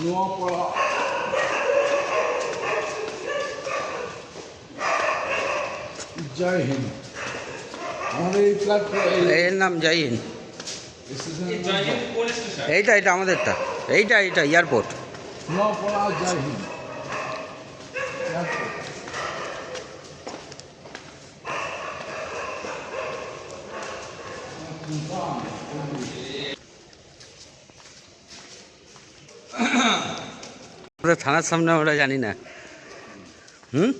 নোয়াপাড়া জয় হিন্দ। আমাদের এই প্ল্যাটফর্ম এর নাম জয় হিন্দ। এইটা এটা আমাদেরটা, এইটা এয়ারপোর্ট। নোয়াপাড়া জয় হিন্দ। আমরা থানার সামনে আমরা জানি না। হুম,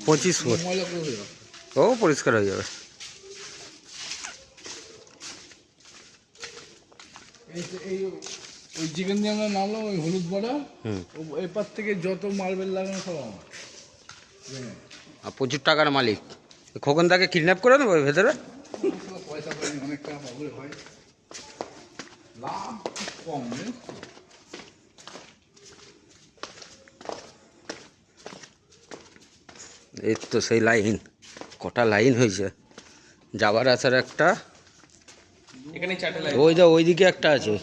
পঁচিশ ফুট। ও পরিষ্কার হয়ে যাবে। ওই যেখান দিয়ে আমরা নামলাম ওই হলুদ পাড়া, এপার থেকে যত মার্বেল লাগানো সব আমার। আর প্রচুর টাকার মালিক। খোকন তাকে কিডন্যাপ করে দেবো ভেতরে। পয়সা পাই অনেক টাকা পাবো হয়, লাভ কম। এই তো সেই লাইন, কটা লাইন হয়েছে যাবার আসার। একটা এখানে 4টে লাইন, ওইদিকে একটা আছে,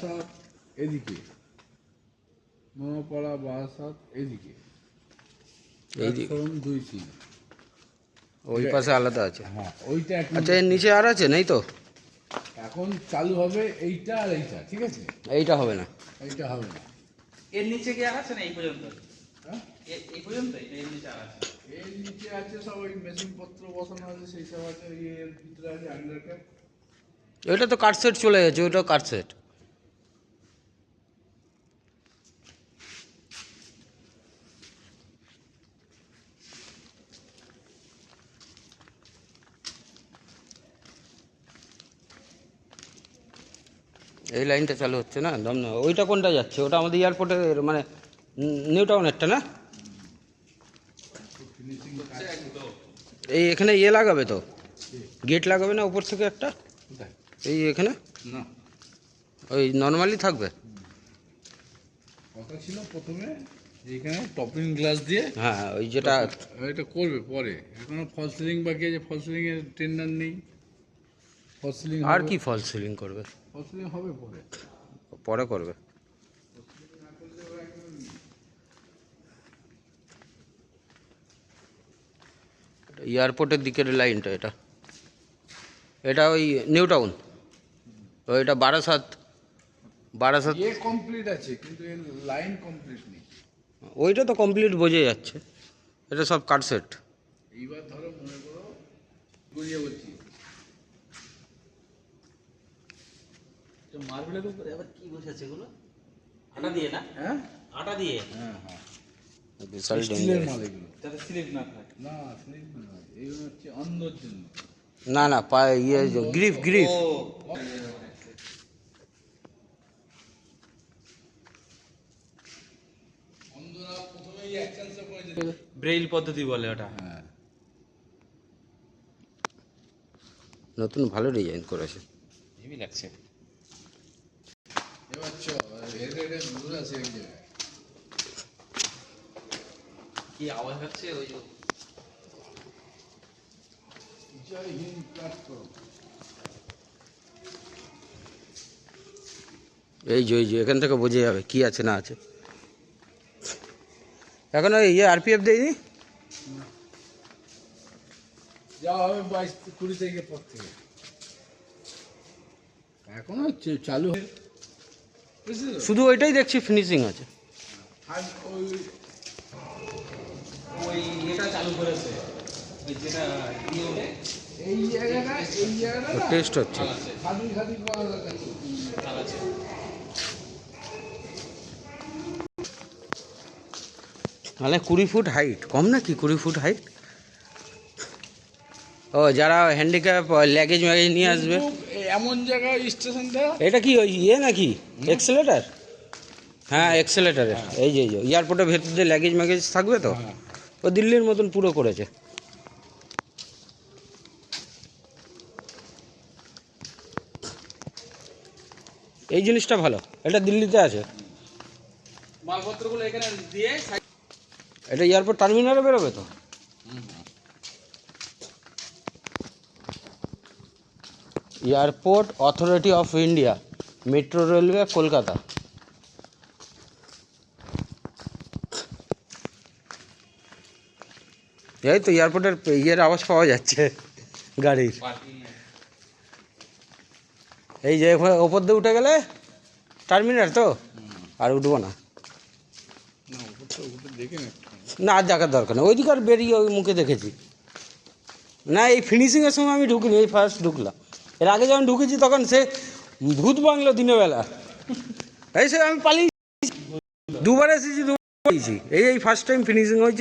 এদিকে নোয়াপাড়া বারাসাত, এদিকে এইদিকে 2-3। ওই পাশে আলাদা আছে। হ্যাঁ ওইটা এক আচ্ছা, এর নিচে আর আছে নেই তো? এখন চালু হবে এইটা আর এইটা, ঠিক আছে? এইটা হবে না। এইটা হবে না। এর নিচে কি আর আছে না? এই পর্যন্ত, হ্যাঁ এই পর্যন্ত এর নিচে আর আছে। এর নিচে আছে সব ওই মেশিন পত্র বসানো আছে, সেই সব আছে। এর ভিতরে আছে আন্ডারক্যাপ। ওইটা তো কাট সেট চলে গেছে, ওইটাও কাট সেট। এই লাইনটা চালু হচ্ছে না, দম না। ওইটা কোনটা যাচ্ছে? ওটা আমাদের এয়ারপোর্টের মানে নিউ টাউনেরটা না? এই এখানে ইয়ে লাগাবে তো, গেট লাগাবে না উপর থেকে একটা? এই এখানে না, ওই নর্মালি থাকবে। কথা ছিল প্রথমে এইখানে টপিং গ্লাস দিয়ে, হ্যাঁ, ওই যেটা এটা করবে পরে। এখনো ফল সিলিং বাকি আছে, ফল সিলিং এর টেন্ডার নেই। ফল সিলিং আর কি ফল সিলিং করবে? ফল সিলিং হবে পরে। পরে করবে। এয়ারপোর্টের দিকের লাইনটা এটা, এটা ওই নিউ টাউন। ওইটা বারাসাত। এ কমপ্লিট আছে কিন্তু এর লাইন কমপ্লিট নেই। ওইটা তো কমপ্লিট বোঝা যাচ্ছে, এটা সব কাট সেট। এইবার ধরো মনে করো গড়িয়ে বলছি মার্বেলের উপরে আবার কি বসেছে এগুলো? আটা দিয়ে না? হ্যাঁ আটা দিয়ে, হ্যাঁ হ্যাঁ বিশাল স্টিলের মাল এগুলো। যাতে স্লিপ না থাকে। না স্লিপ নয়, এইগুলো হচ্ছে অন্ধর জন্য। না না, ইয়ে গ্রিফ গ্রিফ। ও অন্ধরা প্রথমেই এক চান্সে করে যেতে। ব্রেইল পদ্ধতি বলে ওটা। হ্যাঁ নতুন ভালো ডিজাইন করেছে। হেভি লাগছে। এবার এটা দূর আছে এক জায়গায়। কি আওয়াজ হচ্ছে? ওই যে জয় হিন্দ প্ল্যাটফর্ম। এই যে এখান থেকে বোঝা যাবে কি আছে না আছে। এখন ওই ইয়ে আরপিএফ দেয়নি? যা হবে 22-20 তারিখের পর থেকে। এখনো চালু হয়ে বুঝলি তো? শুধু ওইটাই দেখছি ফিনিশিং আছে। আর ওই ওই এটা চালু করেছে, ওই যেটা দিয়ে ওঠে এই জায়গাটা না টেস্ট হচ্ছে। খাদি করা দরকার ছিল। চালাচ্ছে। মানে 20 ফুট হাইট, কম নাকি 20 ফুট হাইট? ও, যারা হ্যান্ডিক্যাপ ল্যাগেজ ম্যাগেজ নিয়ে আসবে। এমন জায়গায় স্টেশনটা। এটা কি ওই ইয়ে নাকি এক্সেলেটার? হ্যাঁ এক্সেলেটারের। এই যে এয়ারপোর্টের ভেতর দিয়ে ল্যাগেজ ম্যাগেজ থাকবে তো। হ্যাঁ। ও দিল্লির মতন পুরো করেছে। এই জিনিসটা ভালো, এটা দিল্লিতে আছে। মালপত্রগুলো এখানে দিয়ে এটা এয়ারপোর্ট টার্মিনালে বেরোবে তো। Airport authority of India, metro railway, Kolkata. এই তো এয়ারপোর্টের ইয়ের আওয়াজ পাওয়া যাচ্ছে গাড়ির। পার্কিং এই যে ওপর দিয়ে উঠে গেলে টার্মিনাল তো, আর উঠবো না। না ওপরটা দেখে না একটু। না আর দেখার দরকার নেই, ওইদিকে আর বেরিয়ে ওই মুখে দেখেছি। না এই ফিনিশিংয়ের সময় আমি ঢুকিনি, এই ফার্স্ট ঢুকলাম। এর আগে যখন ঢুকেছি তখন সে ভূত বাংলো দিনের বেলা, এই সে আমি পালিয়েছি, দুবার এসেছি, দুবার পালিয়েছি। এই ফার্স্ট টাইম ফিনিশিং হয়েছে।